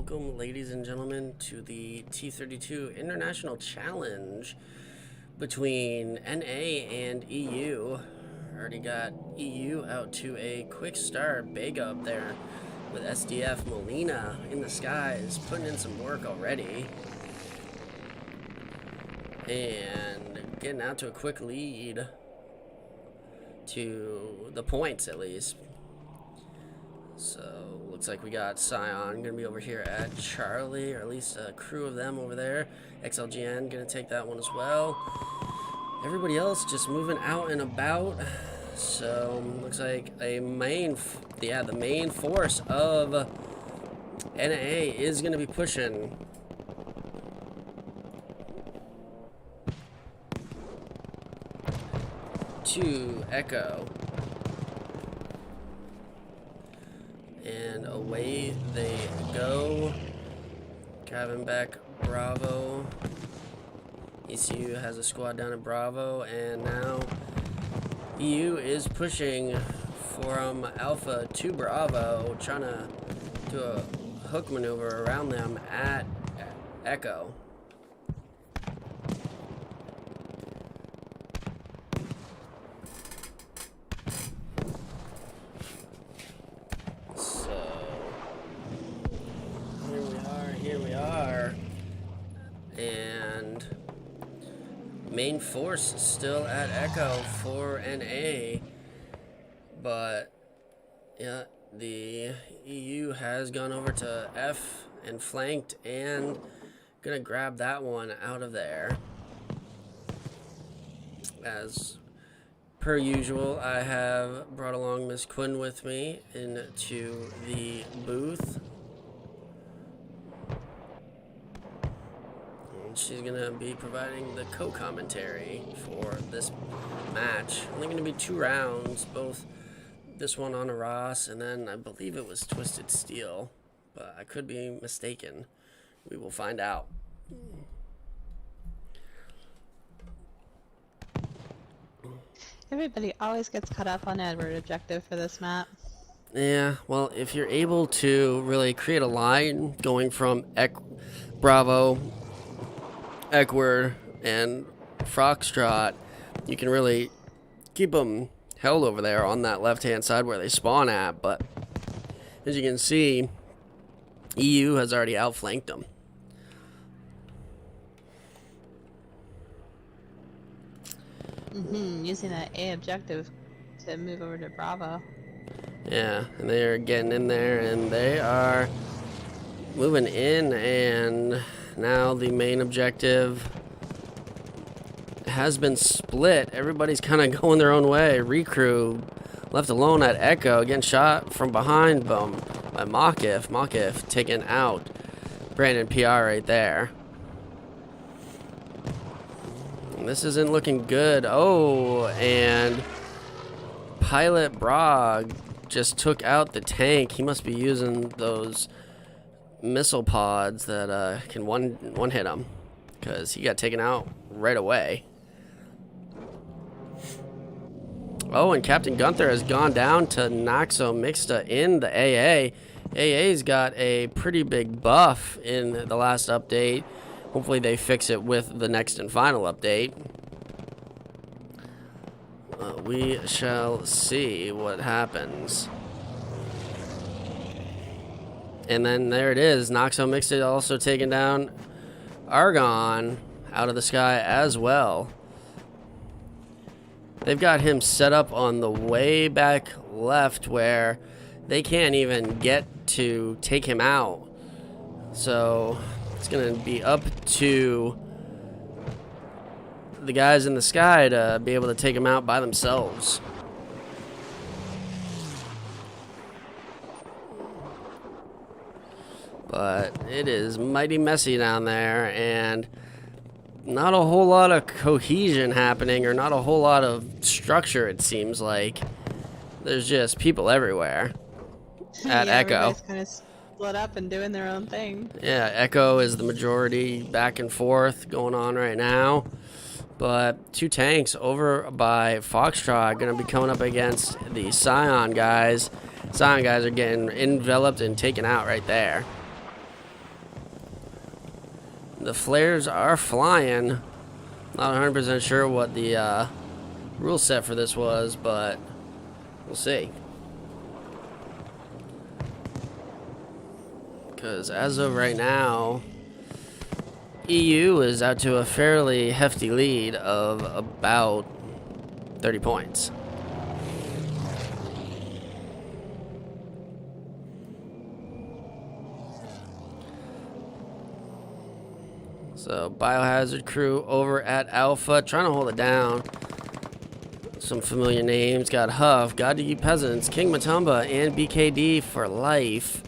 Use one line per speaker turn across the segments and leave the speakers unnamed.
Welcome, ladies and gentlemen, to the T32 International Challenge between NA and EU. Already got EU out to a quick start. Bega up there with SDF Molina in the skies, putting in some work already. And getting out to a quick lead to the points, at least. So, looks like we got Scion gonna be over here at Charlie, or at least a crew of them over there. XLGN gonna take that one as well. Everybody else just moving out and about. So, looks like the main force of NA is gonna be pushing. To Echo. And away they go. Grabbing back Bravo. ECU has a squad down at Bravo, and now EU is pushing from Alpha to Bravo, trying to do a hook maneuver around them at Echo. And main force still at Echo for NA, but yeah, the EU has gone over to F and flanked, and gonna grab that one out of there. As per usual, I have brought along Miss Quinn with me into the booth. She's going to be providing the co-commentary for this match. Only going to be 2 rounds, both this one on a Ross, and then I believe it was Twisted Steel, but I could be mistaken. We will find out.
Everybody always gets caught up on Edward objective for this map.
Yeah, well, if you're able to really create a line going from Bravo, Edward, and Foxtrot, you can really keep them held over there on that left-hand side where they spawn at. But as you can see, EU has already outflanked them.
Using that A objective to move over to Bravo.
Yeah, and they're getting in there, and they are moving in, and now the main objective has been split. Everybody's kind of going their own way. Recrew left alone at Echo, getting shot from behind by Mokif. Mokif taking out Brandon PR right there. And this isn't looking good. Oh, and Pilot Brog just took out the tank. He must be using those missile pods that can one hit him, because he got taken out right away. Oh, and Captain Gunther has gone down to Naxo Mixta in the AA. AA's got a pretty big buff in the last update. Hopefully they fix it with the next and final update. We shall see what happens. And then there it is. Naxo Mixta also taking down Argon out of the sky as well. They've got him set up on the way back left where they can't even get to take him out. So it's going to be up to the guys in the sky to be able to take him out by themselves. But it is mighty messy down there, and not a whole lot of cohesion happening, or not a whole lot of structure, it seems like. There's just people everywhere at Echo.
Everybody's kind of split up and doing their own thing. Yeah,
Echo is the majority back and forth going on right now. But 2 tanks over by Foxtrot going to be coming up against the Scion guys. Scion guys are getting enveloped and taken out right there. the flares are flying. Not 100% sure what the rule set for this was, but we'll see. Because as of right now, EU is out to a fairly hefty lead of about 30 points. So Biohazard crew over at Alpha trying to hold it down. Some familiar names. Got Huff, God to You Peasants, King Matumba, and BKD for life.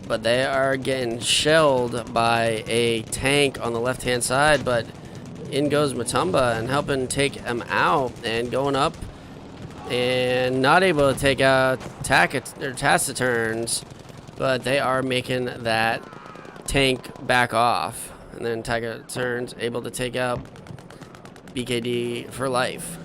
But they are getting shelled by a tank on the left-hand side, but in goes Matumba and helping take him out and going up and not able to take out Taciturns, but they are making that tank back off. And then Taciturns able to take out BKD for life.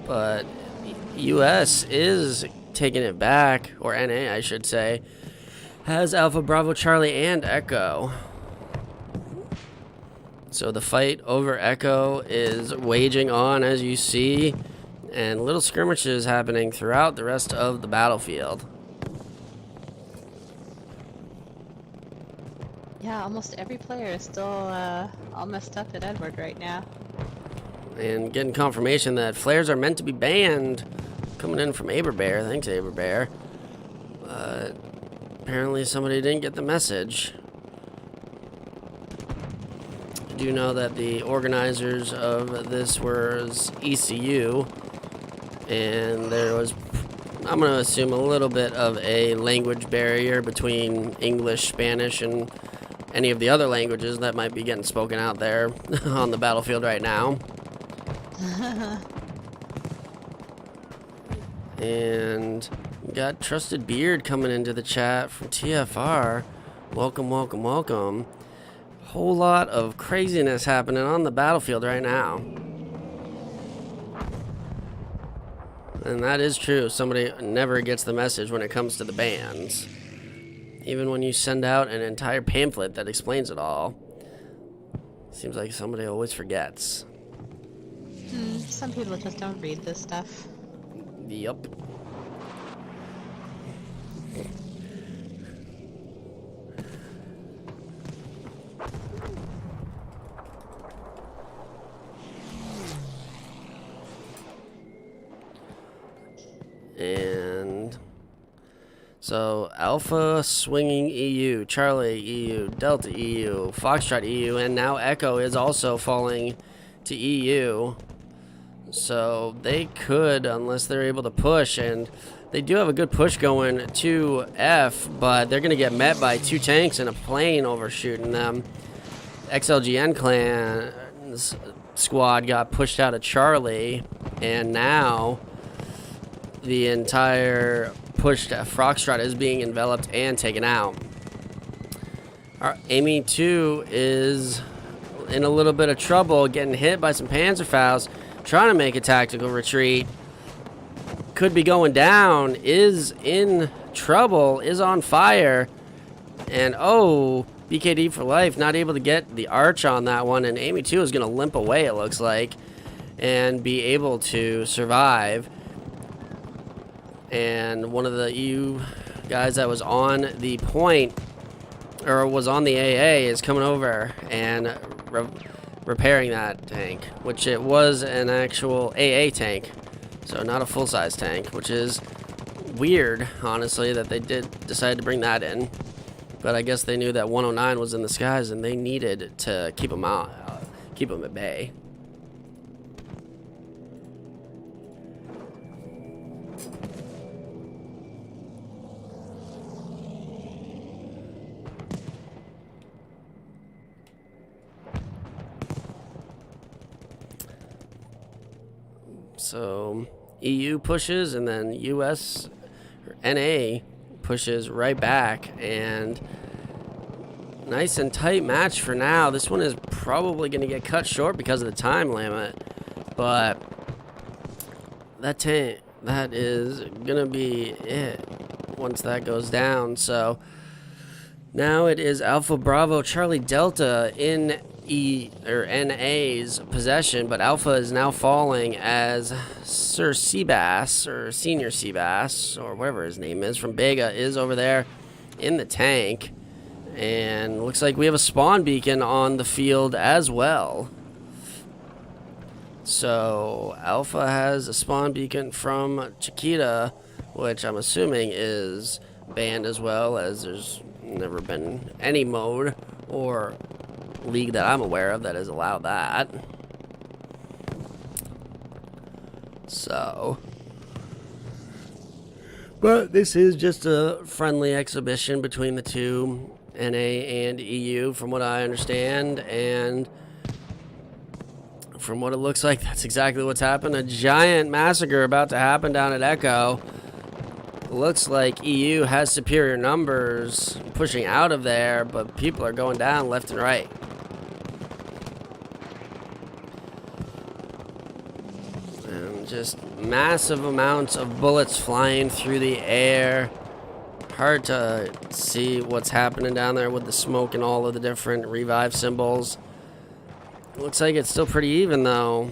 But US is taking it back, or NA I should say, has Alpha, Bravo, Charlie, and Echo. So the fight over Echo is waging on, as you see, and little skirmishes happening throughout the rest of the battlefield.
Yeah, almost every player is still all messed up at Edward right now.
And getting confirmation that flares are meant to be banned, coming in from Aberbear. Thanks, Aberbear. But apparently somebody didn't get the message. I do know that the organizers of this was ECU, and there was, I'm going to assume, a little bit of a language barrier between English, Spanish, and any of the other languages that might be getting spoken out there on the battlefield right now. And we got Trusted Beard coming into the chat from TFR. Welcome, welcome, welcome. Whole lot of craziness happening on the battlefield right now. And that is true. Somebody never gets the message when it comes to the bans. Even when you send out an entire pamphlet that explains it all. Seems like somebody always forgets.
Some people just don't read this stuff.
Yup. And so Alpha swinging EU, Charlie EU, Delta EU, Foxtrot EU, and now Echo is also falling to EU. So they could, unless they're able to push, and they do have a good push going to F, but they're going to get met by two tanks and a plane overshooting them. XLGN clan's squad got pushed out of Charlie, and now the entire push to Foxtrot is being enveloped and taken out. Our Amy 2 is in a little bit of trouble, getting hit by some Panzerfaust. Trying to make a tactical retreat. Could be going down. Is in trouble. Is on fire. And oh, BKD for life. Not able to get the arch on that one. And Amy 2 is going to limp away, it looks like. And be able to survive. And one of the EU guys that was on the point, or was on the AA, is coming over and repairing that tank, which it was an actual AA tank, so not a full-size tank, which is weird, honestly, that they did decide to bring that in. But I guess they knew that 109 was in the skies, and they needed to keep them out, keep them at bay. So EU pushes, and then US, or NA, pushes right back, and nice and tight match for now. This one is probably going to get cut short because of the time limit. But that is going to be it once that goes down. So now it is Alpha Bravo Charlie Delta in NA's possession, but Alpha is now falling as Sir Seabass, or Senior Seabass, or whatever his name is, from Bega, is over there in the tank. And looks like we have a spawn beacon on the field as well. So Alpha has a spawn beacon from Chiquita, which I'm assuming is banned as well, as there's never been any mode or league that I'm aware of that has allowed that. So, but this is just a friendly exhibition between the two, NA and EU, from what I understand, and from what it looks like, that's exactly what's happened. A giant massacre about to happen down at Echo. Looks like EU has superior numbers pushing out of there, but people are going down left and right. And just massive amounts of bullets flying through the air. Hard to see what's happening down there with the smoke and all of the different revive symbols. Looks like it's still pretty even, though.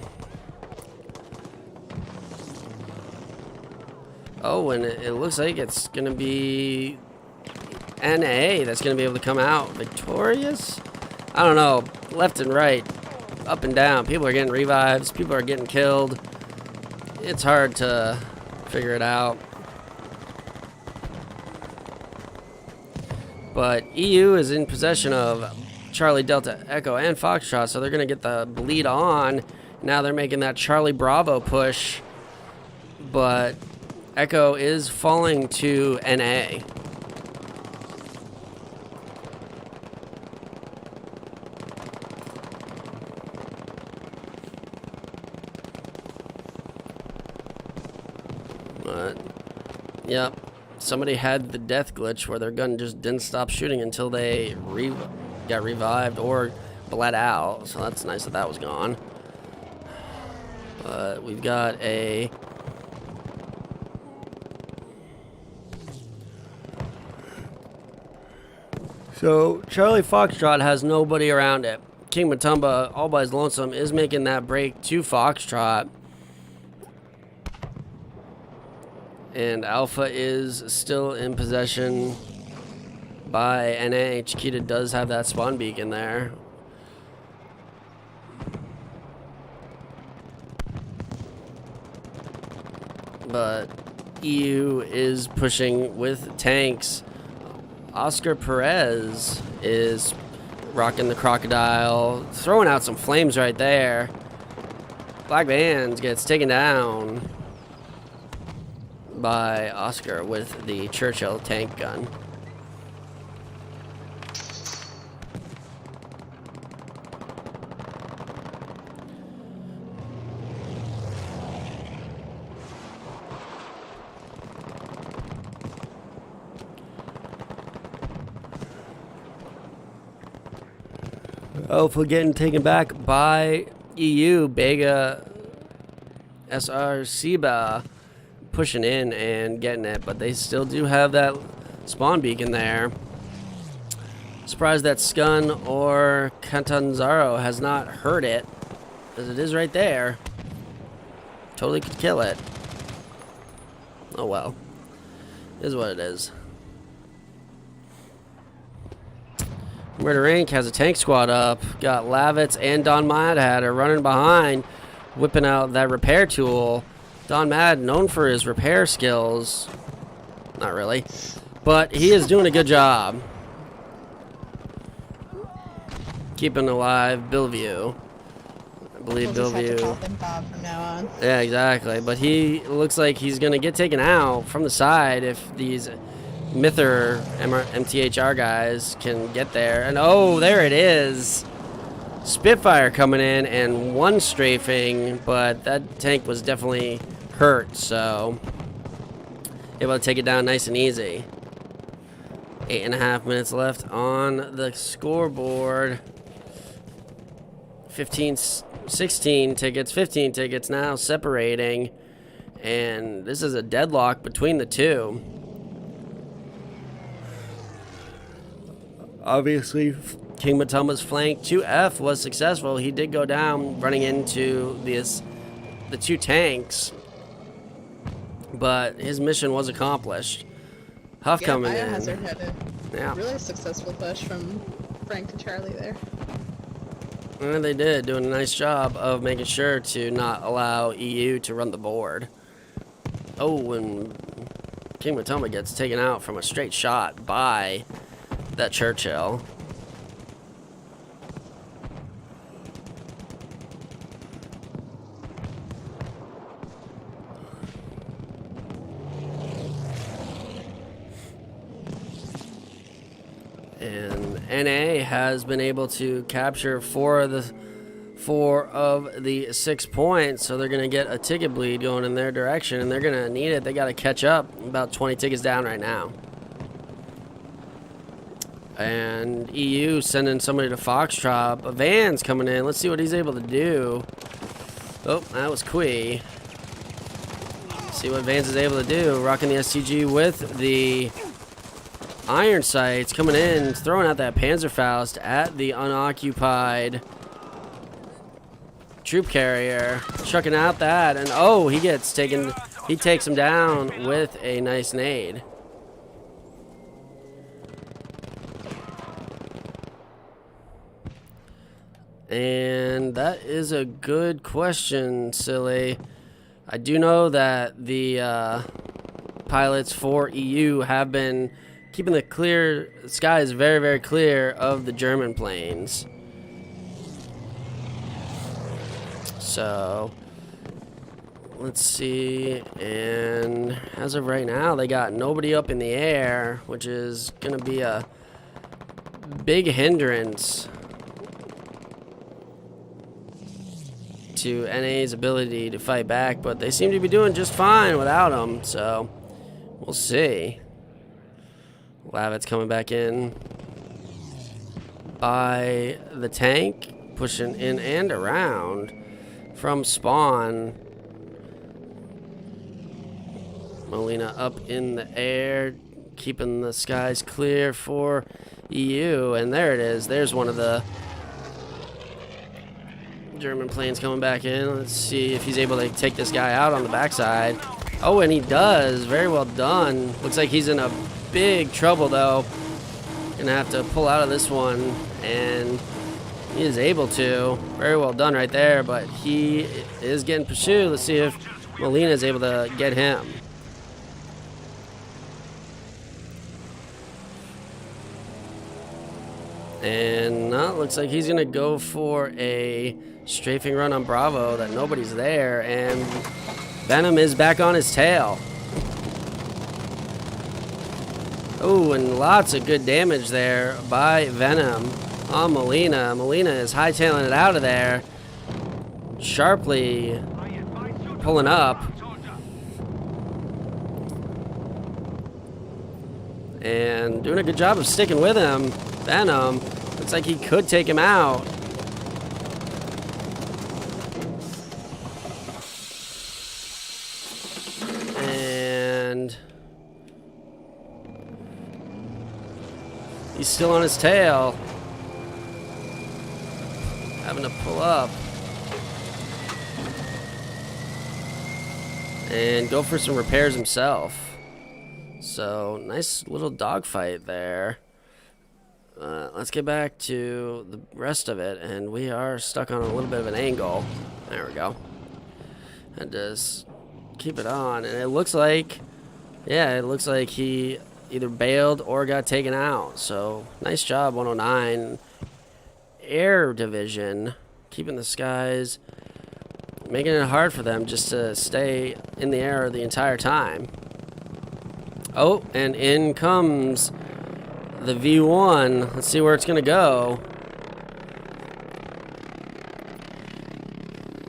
Oh, and it looks like it's going to be NA that's going to be able to come out victorious? I don't know. Left and right, up and down. People are getting revives. People are getting killed. It's hard to figure it out. But EU is in possession of Charlie, Delta, Echo, and Foxtrot, so they're going to get the bleed on. Now they're making that Charlie Bravo push, but Echo is falling to NA. But, yep. Somebody had the death glitch where their gun just didn't stop shooting until they got revived or bled out. So that's nice that that was gone. But we've got a... So Charlie Foxtrot has nobody around it. King Matumba, all by his lonesome, is making that break to Foxtrot. And Alpha is still in possession by NA. Chiquita does have that spawn beacon there. But EU is pushing with tanks. Oscar Perez is rocking the crocodile, throwing out some flames right there. Black Bands gets taken down by Oscar with the Churchill tank gun. Alpha getting taken back by EU. Bega SR Seba pushing in and getting it, but they still do have that spawn beacon there. Surprised that Skun or Catanzaro has not heard it, as it is right there. Totally could kill it. Oh well. Is what it is. Murder Inc. has a tank squad up. Got Lavitz and Don Mad Hatter running behind, whipping out that repair tool. Don Mad, known for his repair skills. Not really. But he is doing a good job. Keeping alive Billview. I believe
We'll just have to
Billview.
call him Bob from now on.
Yeah, exactly. But he looks like he's going to get taken out from the side if these Mither MTHR guys can get there. And oh, there it is. Spitfire coming in and one strafing, but that tank was definitely hurt, so able to take it down nice and easy. 8.5 minutes left on the scoreboard. 16 tickets, 15 tickets now separating. And this is a deadlock between the two. Obviously, King Matumba's flank 2F was successful. He did go down running into the two tanks. But his mission was accomplished. Huff coming in.
Biohazard had a really successful push from Frank to Charlie there.
And they did, doing a nice job of making sure to not allow EU to run the board. Oh, and King Matumba gets taken out from a straight shot by that Churchill. And NA has been able to capture four of the 6 points, so they're going to get a ticket bleed going in their direction, and they're going to need it. They got to catch up. About 20 tickets down right now. And EU sending somebody to Foxtrot. A Van's coming in. Let's see what he's able to do. Oh, that was Quee. See what Vans is able to do. Rocking the STG with the iron sights, coming in, throwing out that Panzerfaust at the unoccupied troop carrier, chucking out that, and oh, he takes him down with a nice nade. And that is a good question, Silly. I do know that the pilots for EU have been keeping the skies very, very clear of the German planes. So, let's see. And as of right now, they got nobody up in the air, which is going to be a big hindrance to NA's ability to fight back. But they seem to be doing just fine without him, so we'll see. Lavitt's coming back in by the tank, pushing in and around from spawn. Molina up in the air, keeping the skies clear for EU, and there it is. There's one of the German planes coming back in. Let's see if he's able to take this guy out on the backside. Oh, and he does. Very well done. Looks like he's in a big trouble, though. Gonna have to pull out of this one, and he is able to. Very well done right there, but he is getting pursued. Let's see if Molina is able to get him. And looks like he's gonna go for a strafing run on Bravo that nobody's there, and Venom is back on his tail. Oh, and lots of good damage there by Venom on Molina. Molina is hightailing it out of there, sharply pulling up. And doing a good job of sticking with him. Venom looks like he could take him out. And he's still on his tail, having to pull up and go for some repairs himself. So nice little dogfight there. Let's get back to the rest of it, and we are stuck on a little bit of an angle. There we go. And just keep it on, and it looks like, yeah, it looks like he either bailed or got taken out. So nice job, 109 Air Division, keeping the skies, making it hard for them just to stay in the air the entire time. Oh, and in comes the V1. Let's see where it's gonna go.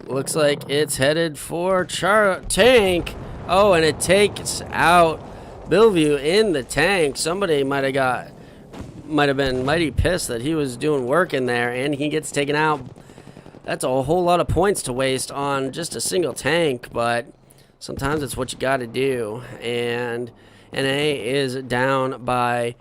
Looks like it's headed for tank. Oh, and it takes out Bellevue in the tank. Somebody might have been mighty pissed that he was doing work in there, and he gets taken out. That's a whole lot of points to waste on just a single tank, but sometimes it's what you got to do. And NA is down by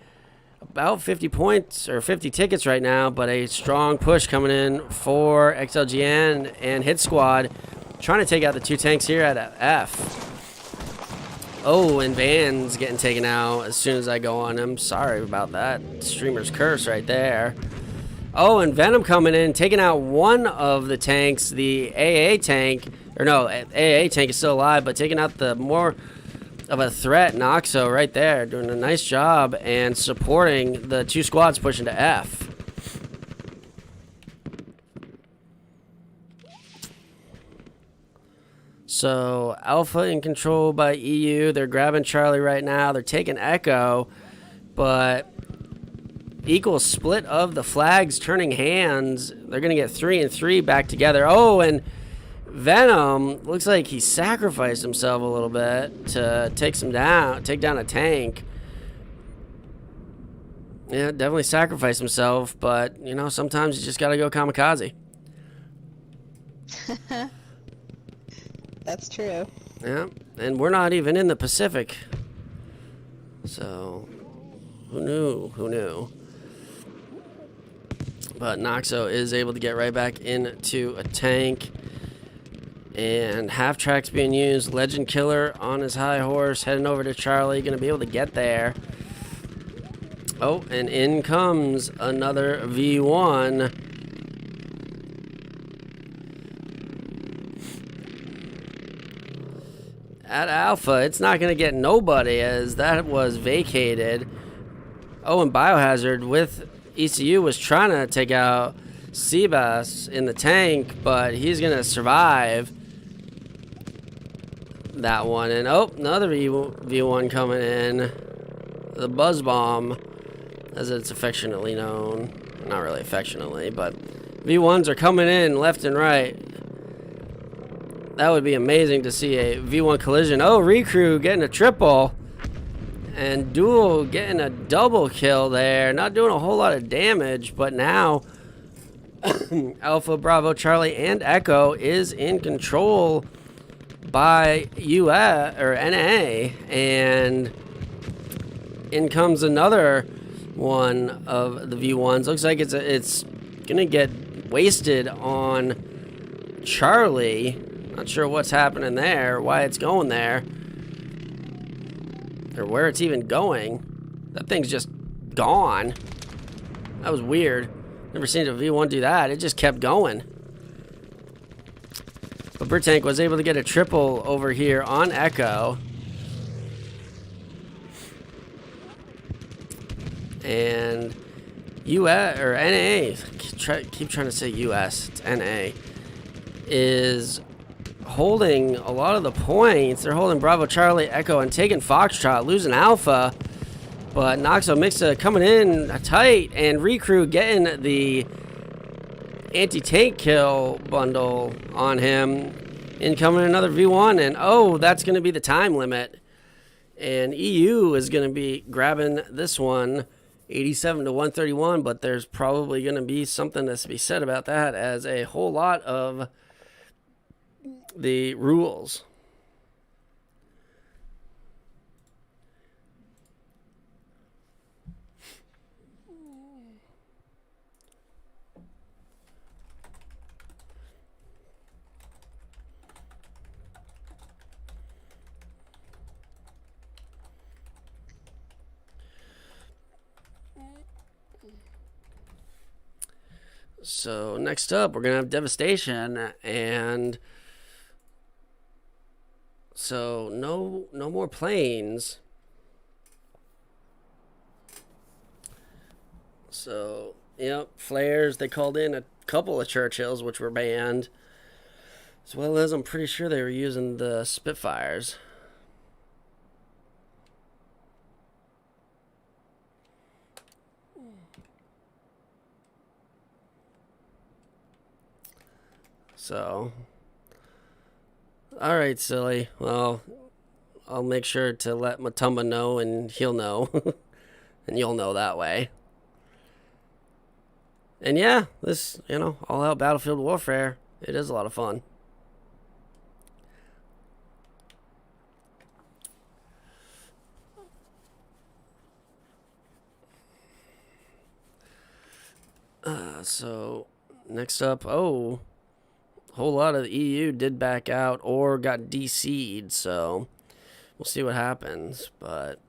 about 50 points or 50 tickets right now, but a strong push coming in for XLGN and Hit Squad, trying to take out the two tanks here at F. Oh, and Van's getting taken out as soon as I go on him. Sorry about that. Streamer's curse right there. Oh, and Venom coming in, taking out one of the tanks, the AA tank. Or no, AA tank is still alive, but taking out the more of a threat, Noxo right there. Doing a nice job and supporting the two squads pushing to F. So, Alpha in control by EU. They're grabbing Charlie right now. They're taking Echo. But equal split of the flags turning hands. They're going to get 3 and 3 back together. Oh, and Venom looks like he sacrificed himself a little bit to take down a tank. Yeah, definitely sacrificed himself. But, you know, sometimes you just got to go kamikaze.
That's true.
Yeah, and we're not even in the Pacific. So, who knew? Who knew? But Noxo is able to get right back into a tank. And half track's being used. Legend Killer on his high horse, heading over to Charlie. Going to be able to get there. Oh, and in comes another V1. At Alpha, it's not going to get nobody as that was vacated. Oh, and Biohazard with ECU was trying to take out Seabass in the tank, but he's going to survive that one. And oh, another V1 coming in. The Buzz Bomb, as it's affectionately known. Not really affectionately, but V1s are coming in left and right. That would be amazing to see a V1 collision. Oh, Recrew getting a triple. And Duel getting a double kill there. Not doing a whole lot of damage, but now Alpha, Bravo, Charlie, and Echo is in control by US or NA. And in comes another one of the V1s. Looks like it's going to get wasted on Charlie. Not sure what's happening there, why it's going there, or where it's even going. That thing's just gone. That was weird. Never seen a V1 do that. It just kept going. But Britank was able to get a triple over here on Echo. And US, or NA, keep trying to say US, it's NA, is holding a lot of the points. They're holding Bravo, Charlie, Echo, and taking Foxtrot, losing Alpha. But Noxo Mixa coming in tight, and Recrew getting the anti-tank kill bundle on him. Incoming another V1, and oh, that's going to be the time limit. And EU is going to be grabbing this one, 87 to 131, but there's probably going to be something that's to be said about that, as a whole lot of the rules. So next up, we're going to have Devastation, and so no more planes. So, yep, flares. They called in a couple of Churchills, which were banned, as well as I'm pretty sure they were using the Spitfires. So, all right, silly. Well, I'll make sure to let Matumba know, and he'll know. And you'll know that way. And yeah, this, all out battlefield warfare, it is a lot of fun. So next up, a whole lot of the EU did back out or got DC'd, so we'll see what happens, but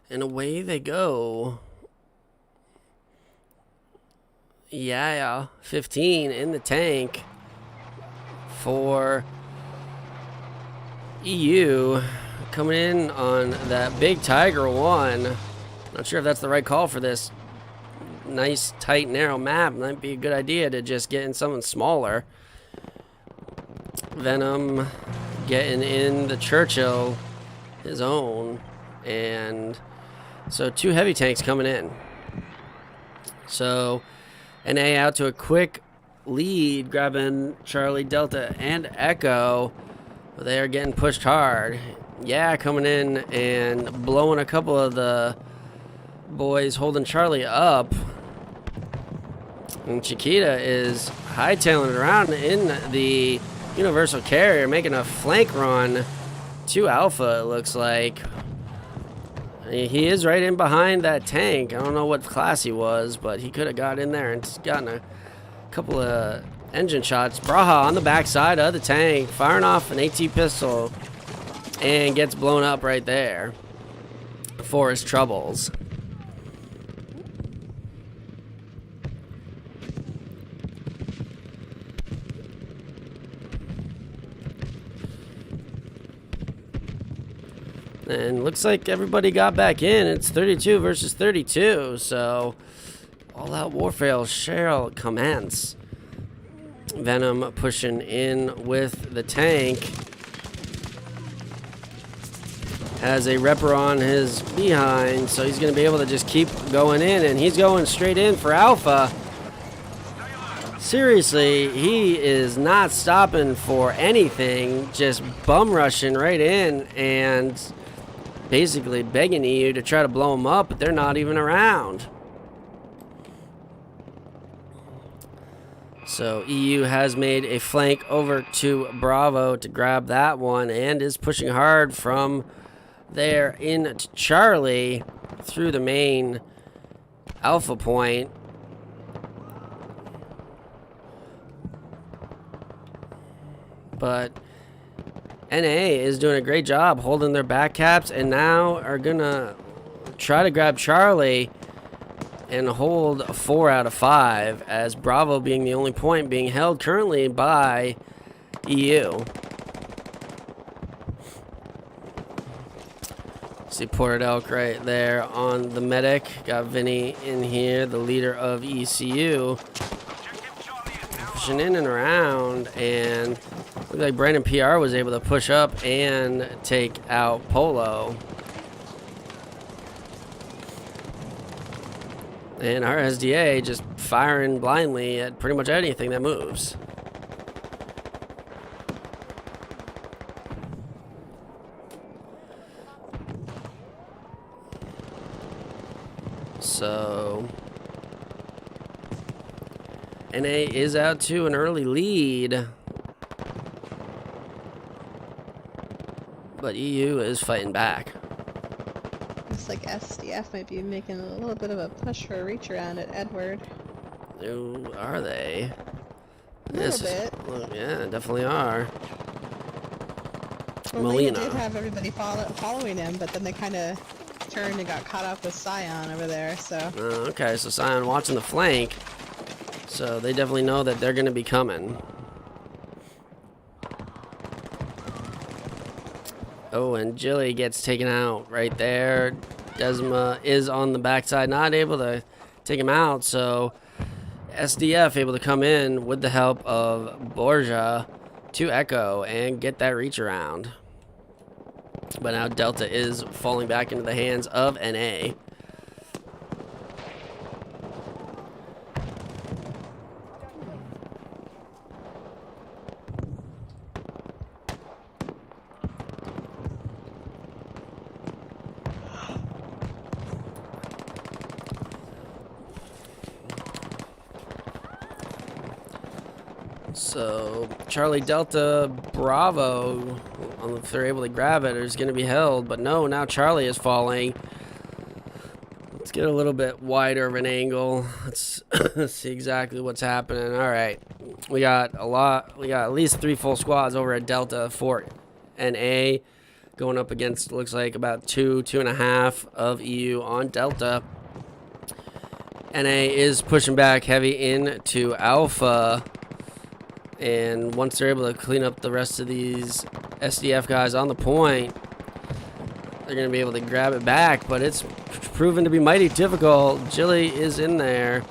and away they go. Yeah, 15 in the tank for EU, coming in on that big Tiger 1. Not sure if that's the right call for this nice, tight, narrow map. Might be a good idea to just get in something smaller. Venom getting in the Churchill, his own, and so 2 heavy tanks coming in. So NA out to a quick lead, grabbing Charlie, Delta, and Echo. They are getting pushed hard. Yeah, coming in and blowing a couple of the boys holding Charlie up. And Chiquita is hightailing it around in the Universal Carrier, making a flank run to Alpha, it looks like. He is right in behind that tank. I don't know what class he was, but he could have got in there and gotten a couple of engine shots. Braha on the backside of the tank, firing off an AT pistol, and gets blown up right there for his troubles. And looks like everybody got back in. It's 32 versus 32, so all-out warfare shall commence. Venom pushing in with the tank. Has a repper on his behind, so he's going to be able to just keep going in, and he's going straight in for Alpha. Seriously, he is not stopping for anything, just bum rushing right in and basically begging EU to try to blow him up, but they're not even around. So EU has made a flank over to Bravo to grab that one and is pushing hard from there into Charlie through the main Alpha point. But NA is doing a great job holding their back caps, and now are gonna try to grab Charlie and hold 4 out of 5, as Bravo being the only point being held currently by EU. See Port Elk right there on the medic. Got Vinny in here, the leader of ECU. Pushing in and around, and looked like Brandon PR was able to push up and take out Polo. And our SDA just firing blindly at pretty much anything that moves. So NA is out to an early lead, but EU is fighting back.
Looks like SDF might be making a little bit of a push for a reach around at Edward.
Who are they?
A little bit.
Well, yeah, definitely are.
Well,
Molina
did have everybody following him, but then they kind of turned and got caught up with Scion over there, so.
Okay, so Scion watching the flank. So they definitely know that they're going to be coming. Oh, and Jilly gets taken out right there. Desma is on the backside, not able to take him out, so SDF able to come in with the help of Borgia to Echo and get that reach around. But now Delta is falling back into the hands of NA. So Charlie Delta Bravo, if they're able to grab it, is going to be held. But no, now Charlie is falling. Let's get a little bit wider of an angle. Let's see exactly what's happening. All right, we got at least 3 full squads over at Delta for NA, going up against, looks like about 2.5 of EU on Delta. NA is pushing back heavy into Alpha. And once they're able to clean up the rest of these SDF guys on the point, they're going to be able to grab it back. But it's proven to be mighty difficult. Jilly is in there.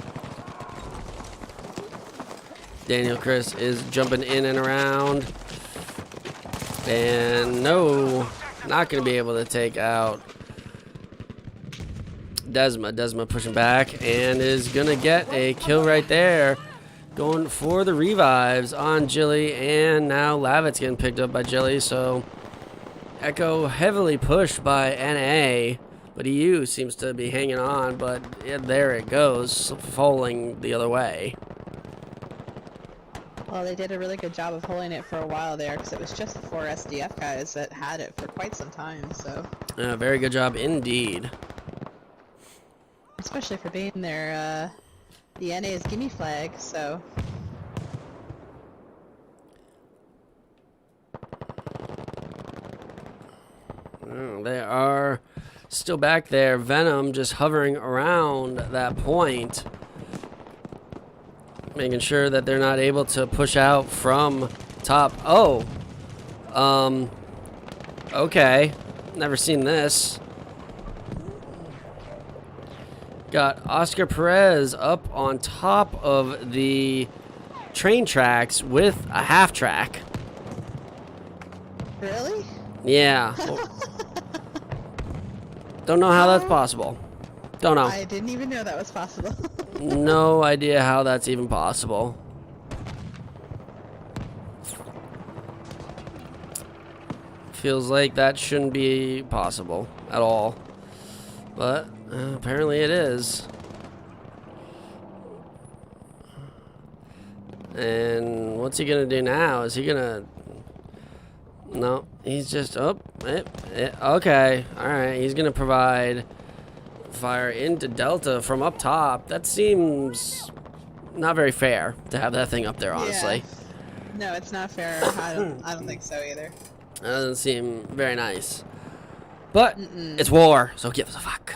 Daniel Chris is jumping in and around. And no, not going to be able to take out Desma. Desma pushing back and is going to get a kill right there. Going for the revives on Jilly, and now Lavitt's getting picked up by Jilly, so Echo heavily pushed by NA, but EU seems to be hanging on, but yeah, there it goes, falling the other way.
Well, they did a really good job of holding it for a while there, because it was just the 4 SDF guys that had it for quite some time, so...
Very good job indeed.
Especially for being their, the NA's gimme flag, so...
Oh, they are still back there. Venom just hovering around that point, making sure that they're not able to push out from top. Oh, okay, never seen this. Got Oscar Perez up on top of the train tracks with a half track.
Really?
Yeah. Don't know how that's possible. Don't know.
I didn't even know that was possible.
No idea how that's even possible. Feels like that shouldn't be possible at all. But apparently it is. And what's he gonna do now? Is he gonna... No, he's just... Oh, okay. Alright, he's gonna provide fire into Delta from up top. That seems not very fair to have that thing up there, honestly.
Yeah. No, it's not fair. I don't think so either.
That doesn't seem very nice. But it's war, so give us a fuck.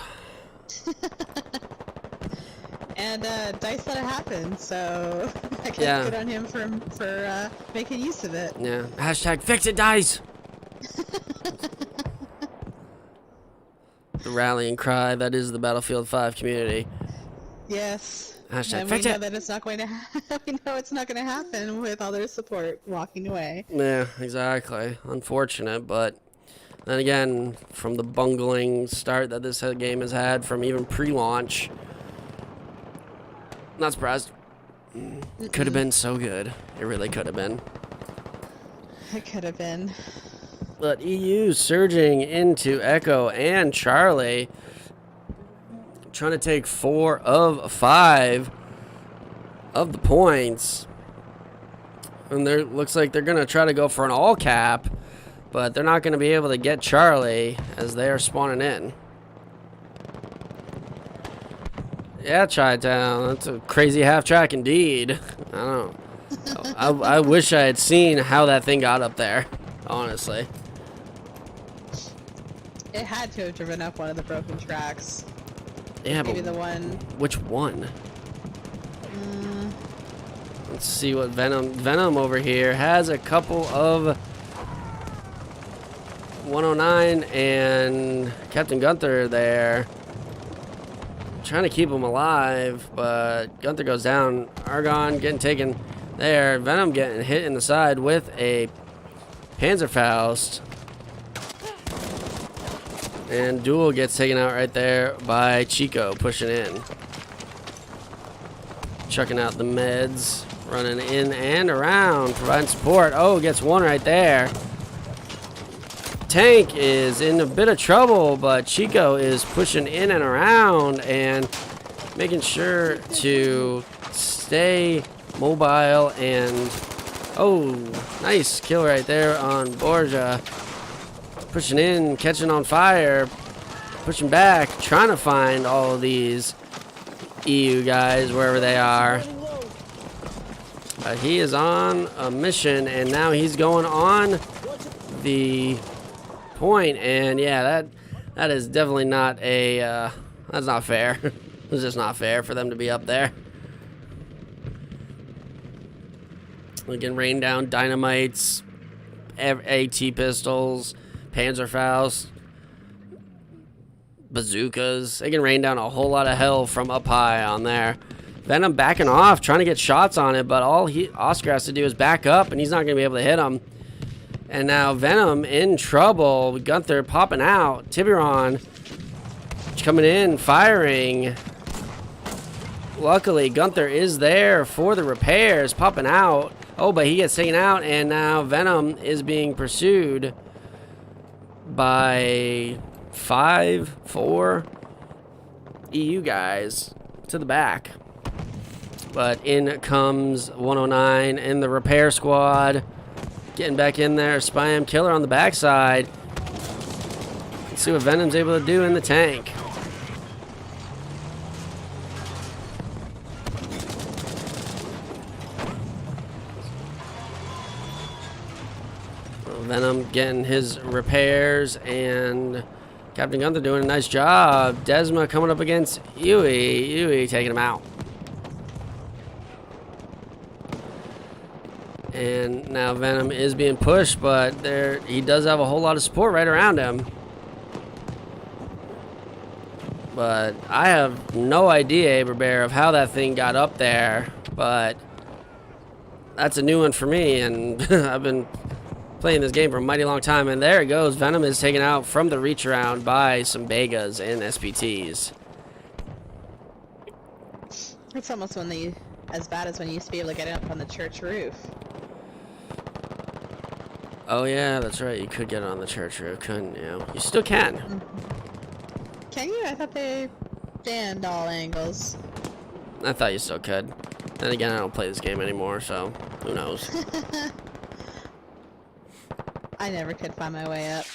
And Dice let it happen, so I guess good on him for making use of it.
Yeah. Hashtag fix it, Dice. The rallying cry that is the Battlefield 5 community.
Yes.
Hashtag
and
fix
we know
it.
that it's not going to we know it's not going to happen with all their support walking away.
Yeah, exactly. Unfortunate, but then again, from the bungling start that this game has had from even pre-launch, not surprised. Could have been so good. It really could have been.
It could have been.
But EU surging into Echo and Charlie, trying to take 4 of 5 of the points. And there looks like they're going to try to go for an all cap, but they're not going to be able to get Charlie as they are spawning in. Yeah, Chi-Town, that's a crazy half track indeed. I don't know. I wish I had seen how that thing got up there, honestly.
It had to have driven up one of the broken tracks.
Yeah,
Maybe
but
the one.
which one? Let's see what Venom over here has a couple of 109 and Captain Gunther there. Trying to keep him alive, but Gunther goes down. Argon getting taken there. Venom getting hit in the side with a Panzerfaust. And Duel gets taken out right there by Chico, pushing in. Chucking out the meds. Running in and around, providing support. Oh, gets one right there. Tank is in a bit of trouble, but Chico is pushing in and around and making sure to stay mobile. And oh, nice kill right there on Borgia. Pushing in, catching on fire, pushing back, trying to find all of these EU guys wherever they are. He is on a mission, and now he's going on the point, and yeah, that is definitely not a, that's not fair. It's just not fair for them to be up there. We can rain down dynamites, AT pistols, Panzerfaust, bazookas. They can rain down a whole lot of hell from up high on there. Venom backing off, trying to get shots on it, but all Oscar has to do is back up, and he's not going to be able to hit him. And now Venom in trouble. Gunther popping out. Tiburon coming in, firing. Luckily, Gunther is there for the repairs, popping out. Oh, but he gets taken out, and now Venom is being pursued by 4 EU guys to the back. But in comes 109 and the repair squad. Getting back in there. Spam killer on the backside. Let's see what Venom's able to do in the tank. Venom getting his repairs, and Captain Gunther doing a nice job. Desma coming up against Yui. Yui taking him out. And now Venom is being pushed, but he does have a whole lot of support right around him. But I have no idea, Aberbear, of how that thing got up there. But that's a new one for me, and I've been playing this game for a mighty long time. And there it goes. Venom is taken out from the reach around by some Begas and SPTs.
It's almost as bad as when you used to be able to get up on the church roof.
Oh yeah, that's right. You could get on the church roof, couldn't you? You still can.
Mm-hmm. Can you? I thought they banned all angles.
I thought you still could. Then again, I don't play this game anymore, so who knows?
I never could find my way up.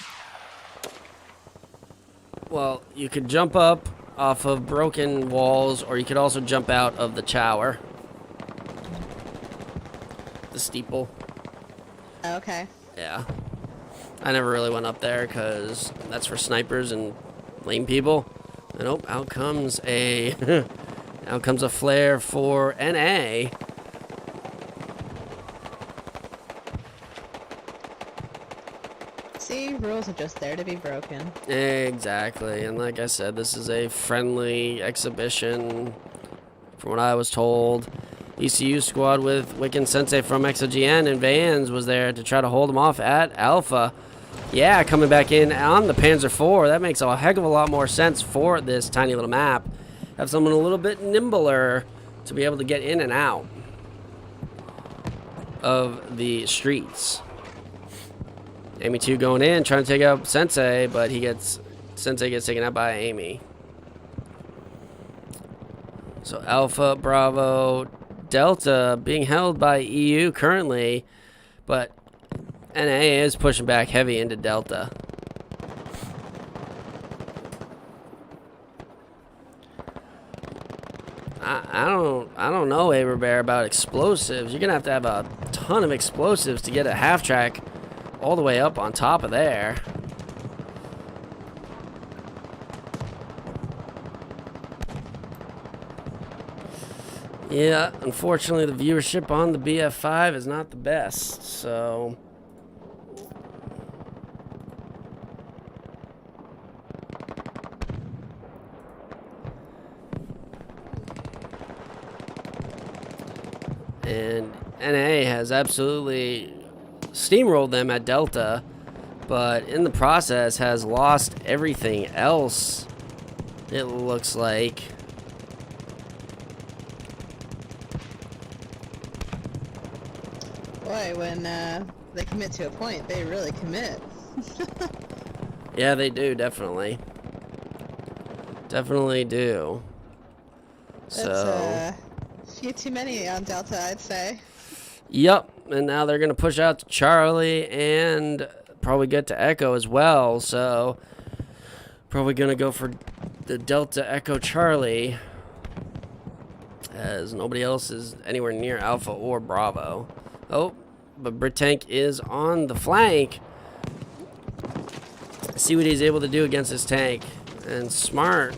Well, you could jump up off of broken walls, or you could also jump out of the tower. The steeple.
Okay.
Yeah. I never really went up there because that's for snipers and lame people. And oh, out comes a out comes a flare for NA.
See, rules are just there to be broken.
Exactly. And like I said, this is a friendly exhibition from what I was told. ECU squad with Wiccan Sensei from XOGN and Vans was there to try to hold him off at Alpha. Yeah, coming back in on the Panzer IV. That makes a heck of a lot more sense for this tiny little map. Have someone a little bit nimbler to be able to get in and out of the streets. Amy 2 going in, trying to take out Sensei, but Sensei gets taken out by Amy. So Alpha, Bravo, Delta being held by EU currently, but NA is pushing back heavy into Delta. I don't know, Aberbear, about explosives. You're gonna have a ton of explosives to get a half track all the way up on top of there. Yeah, unfortunately the viewership on the BF5 is not the best, so And NA has absolutely steamrolled them at Delta, but in the process has lost everything else, it looks like.
Boy, when they commit to a point, they really commit.
Yeah, they do, definitely. Definitely do.
That's
So,
a few too many on Delta, I'd say.
yep, and now they're going to push out to Charlie and probably get to Echo as well. So, probably going to go for the Delta Echo Charlie, as nobody else is anywhere near Alpha or Bravo. Oh, but Britank is on the flank. See what he's able to do against this tank. And smart.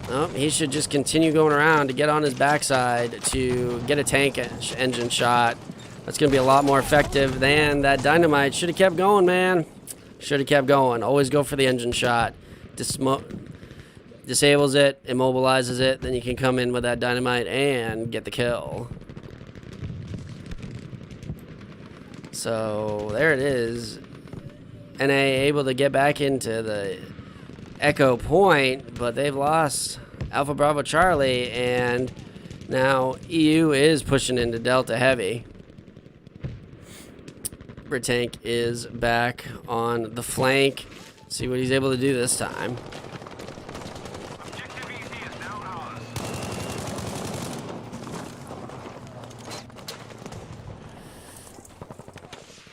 Oh, he should just continue going around to get on his backside to get a tank engine shot. That's going to be a lot more effective than that dynamite. Should have kept going, man. Should have kept going. Always go for the engine shot. Disables it, immobilizes it, then you can come in with that dynamite and get the kill. So there it is. NA able to get back into the Echo point, but they've lost Alpha Bravo Charlie, and now EU is pushing into Delta Heavy. Britank is back on the flank. See what he's able to do this time.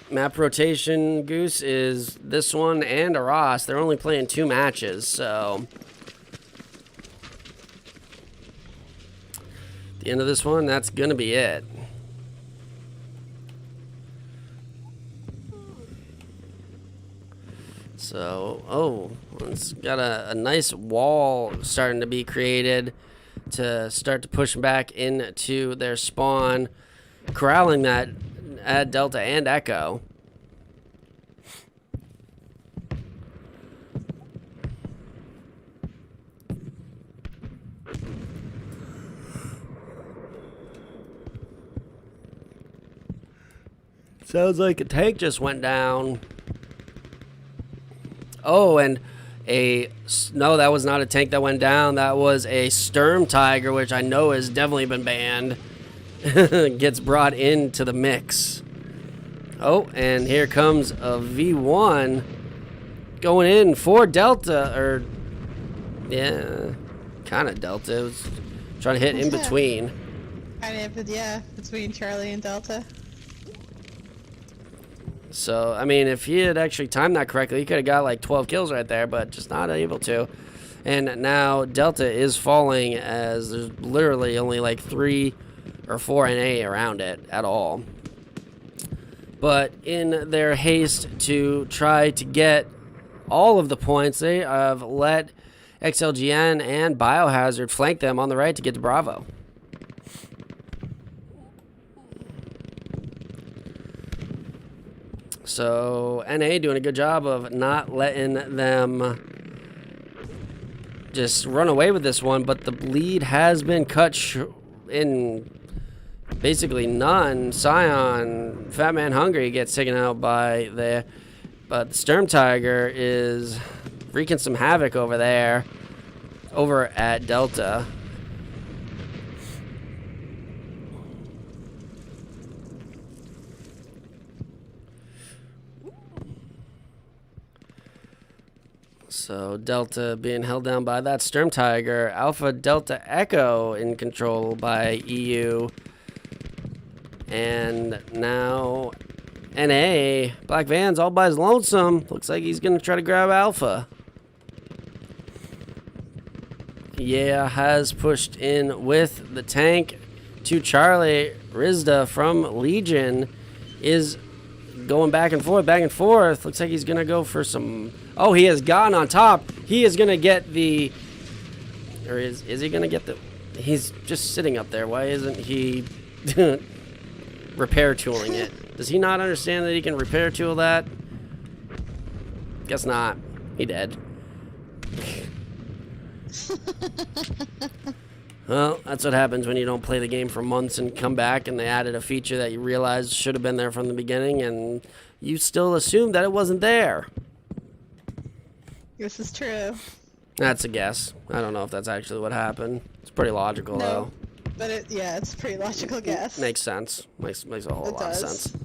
Map rotation, Goose, is this one and a Ross. They're only playing 2 matches, so at the end of this one, that's going to be it. So, oh, it's got a nice wall starting to be created to start to push back into their spawn, corralling that at Delta and Echo. Sounds like a tank just went down. Oh, and no, that was not a tank that went down. That was a Sturm Tiger, which I know has definitely been banned. Gets brought into the mix. Oh, and here comes a V1 going in for Delta, or yeah, kind of Delta. It was trying to hit in between.
Kind of, yeah, between Charlie and Delta.
So, I mean, if he had actually timed that correctly, he could have got like 12 kills right there, but just not able to. And now Delta is falling, as there's literally only like 3 or 4 NA around it at all. But in their haste to try to get all of the points, they have let XLGN and Biohazard flank them on the right to get to Bravo. So NA doing a good job of not letting them just run away with this one, but the bleed has been cut in basically none. Scion, Fat Man Hungry, gets taken out by but the Sturm Tiger is wreaking some havoc over there, over at Delta. So Delta being held down by that Sturm Tiger. Alpha Delta Echo in control by EU. And now NA, Black Van's all by his lonesome. Looks like he's going to try to grab Alpha. Yeah, has pushed in with the tank to Charlie. Rizda from Legion is going back and forth, back and forth. Looks like he's going to go for some... Oh, he has gotten on top. He is going to get the... Or is he going to get the... He's just sitting up there. Why isn't he repair tooling it? Does he not understand that he can repair tool that? Guess not. He dead. Well, that's what happens when you don't play the game for months and come back and they added a feature that you realized should have been there from the beginning and you still assumed that it wasn't there.
This is true.
That's a guess. I don't know if that's actually what happened. It's pretty logical, though.
But it's a pretty logical guess.
Makes sense. Makes a whole lot of sense.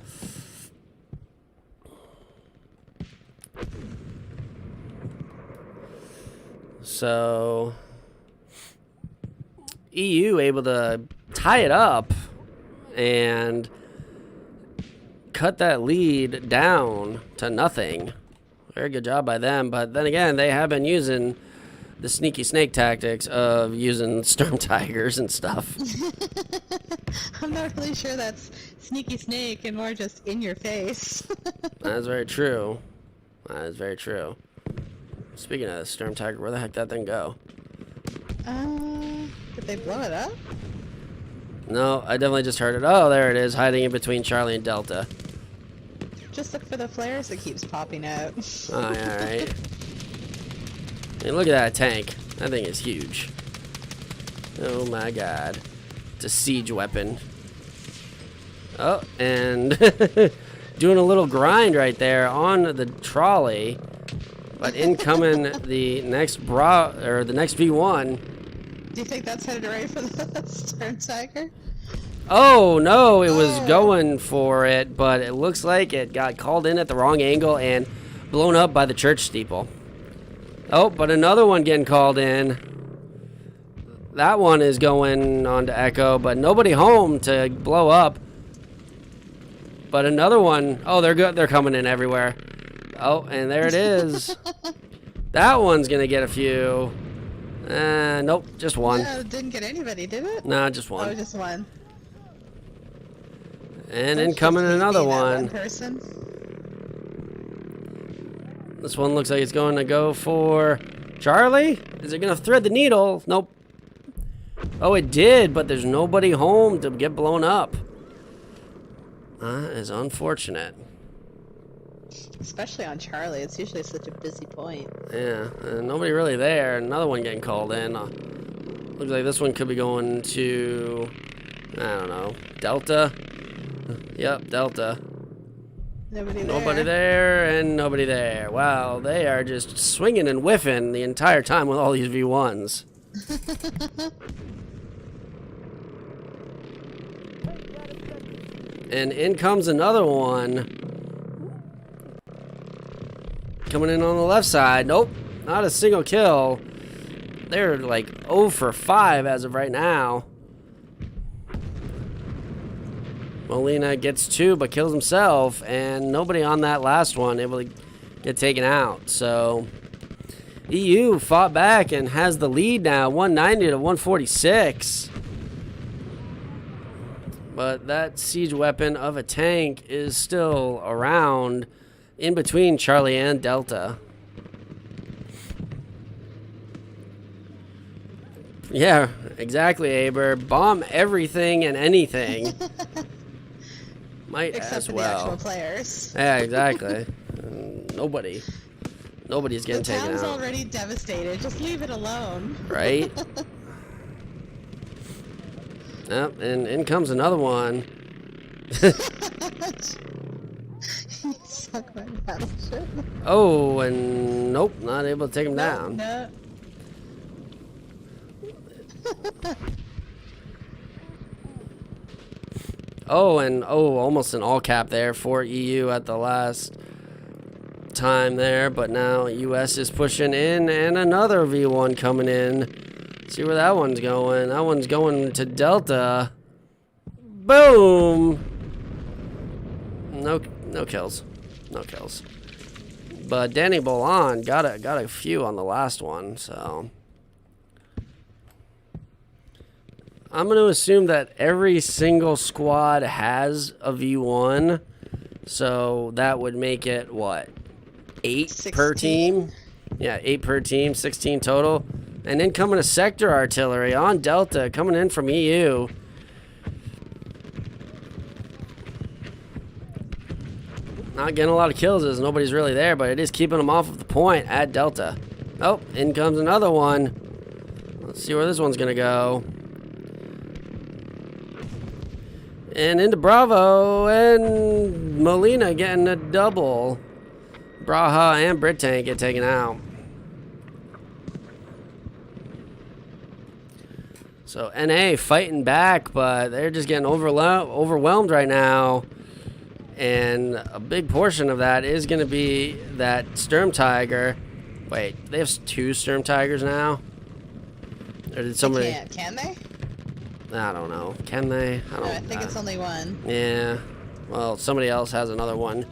So, EU able to tie it up and cut that lead down to nothing. Very good job by them, but then again, they have been using the sneaky snake tactics of using storm tigers and stuff.
I'm not really sure that's sneaky snake and more just in your face.
That is very true. That is very true. Speaking of the storm tiger, where the heck did that thing go?
Did they blow it up?
No, I definitely just heard it. Oh, there it is, hiding in between Charlie and Delta.
Just look for the flares that keeps popping out.
Oh, yeah, right. I mean, look at that tank. That thing is huge. Oh my god. It's a siege weapon. Oh, and doing a little grind right there on the trolley. But incoming the next V1.
Do you think that's headed right for the stern tiger?
Oh, no, it was going for it, but it looks like it got called in at the wrong angle and blown up by the church steeple. Oh, but another one getting called in. That one is going on to Echo, but nobody home to blow up. But another one, oh, they're good. They're coming in everywhere. Oh, and there it is. That one's going to get a few. Nope, just one.
Yeah, it didn't get anybody, did it?
Nah, just one.
Oh, just one.
And incoming another one.
Person.
This one looks like it's going to go for Charlie. Is it going to thread the needle? Nope. Oh, it did, but there's nobody home to get blown up. That is unfortunate.
Especially on Charlie. It's usually such a busy point.
Yeah, and nobody really there. Another one getting called in. Looks like this one could be going to, I don't know, Delta. Yep, Delta. Nobody there and nobody there. Wow, they are just swinging and whiffing the entire time with all these V1s. And in comes another one. Coming in on the left side. Nope, not a single kill. They're like 0 for 5 as of right now. Molina gets 2 but kills himself, and nobody on that last one able to get taken out. So EU fought back and has the lead now, 190 to 146. But that siege weapon of a tank is still around in between Charlie and Delta. Yeah, exactly, Aber. Bomb everything and anything. Might
Except
as
for
well.
the actual players.
Yeah, exactly. Nobody's getting taken out.
The town's already devastated. Just leave it alone.
Right? Yep, and in comes another one.
You suck my battleship.
Oh, and nope, not able to take him down.
No.
Oh, and almost an all cap there for EU at the last time there, but now US is pushing in, and another V1 coming in. See where that one's going. That one's going to Delta. Boom! No kills. No kills. But Danny Bolan got a few on the last one, so I'm going to assume that every single squad has a V1, so that would make it, what, 8
16.
per team? Yeah, 8 per team, 16 total. And then coming a sector artillery on Delta, coming in from EU. Not getting a lot of kills as nobody's really there, but it is keeping them off of the point at Delta. Oh, in comes another one. Let's see where this one's going to go. And into Bravo, and Molina getting a double. Braha and Britank get taken out. So NA fighting back, but they're just getting overwhelmed right now. And a big portion of that is going to be that Sturm Tiger. Wait, they have 2 Sturm Tigers now? Or did somebody...
Can they?
I don't know. Can they?
I think it's only one.
Yeah. Well, somebody else has another one.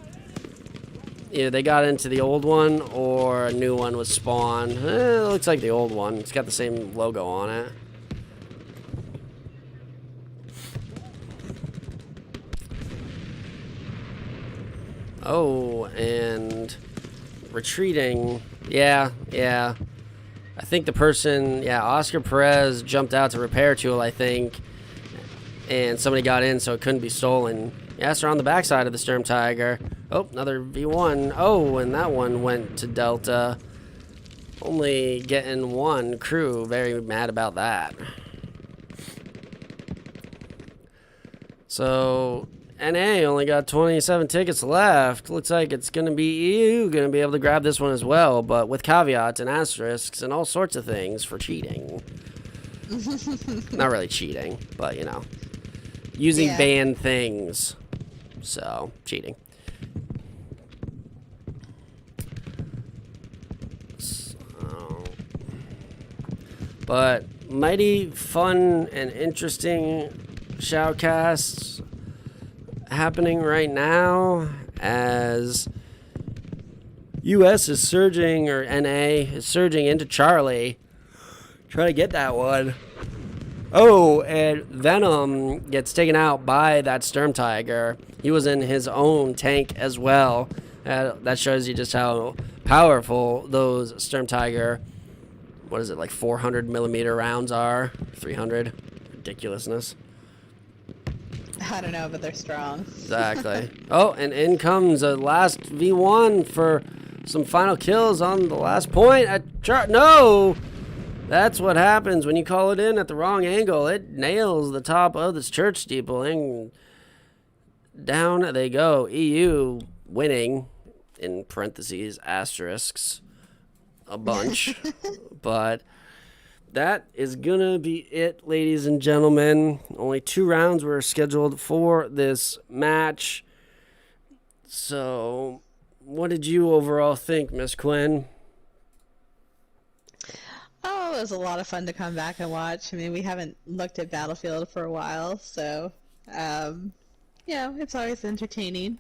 Either they got into the old one or a new one was spawned. It looks like the old one. It's got the same logo on it. Oh, and retreating. Yeah. I think the person, Oscar Perez jumped out to repair tool, I think, and somebody got in so it couldn't be stolen. Yes, they're on the backside of the Sturm Tiger. Oh, another V1. Oh, and that one went to Delta. Only getting 1 crew. Very mad about that. So, NA only got 27 tickets left. Looks like it's going to be EU going to be able to grab this one as well, but with caveats and asterisks and all sorts of things for cheating. Not really cheating, but, you know, using banned things. So, cheating. So, but mighty fun and interesting shoutcasts happening right now as US is surging, or NA is surging into Charlie. Try to get that one. Oh, and Venom gets taken out by that Sturm Tiger. He was in his own tank as well. That shows you just how powerful those Sturm Tiger, what is it, like 400 millimeter rounds are? 300? Ridiculousness.
I don't know, but they're strong.
Exactly. Oh, and in comes a last V1 for some final kills on the last point. No! That's what happens when you call it in at the wrong angle. It nails the top of this church steeple, and down they go. EU winning, in parentheses, asterisks, a bunch. But that is gonna be it, ladies and gentlemen. Only 2 rounds were scheduled for this match. So, what did you overall think, Miss Quinn?
Oh, it was a lot of fun to come back and watch. I mean, we haven't looked at Battlefield for a while, so, yeah, it's always entertaining.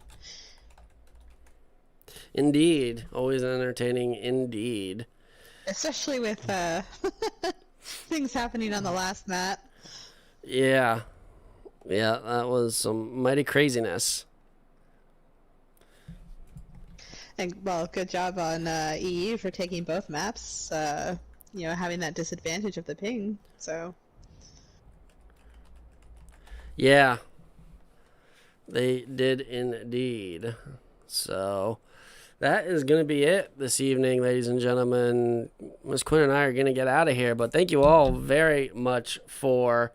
Indeed. Always entertaining indeed.
Especially with, things happening on the last map.
Yeah. Yeah, that was some mighty craziness.
And, well, good job on EU for taking both maps. You know, having that disadvantage of the ping, so.
Yeah. They did indeed. So, that is going to be it this evening, ladies and gentlemen. Ms. Quinn and I are going to get out of here, but thank you all very much for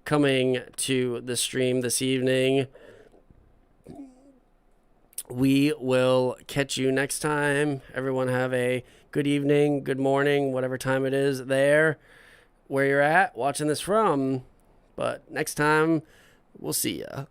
coming to the stream this evening. We will catch you next time. Everyone have a good evening, good morning, whatever time it is there, where you're at, watching this from. But next time, we'll see ya.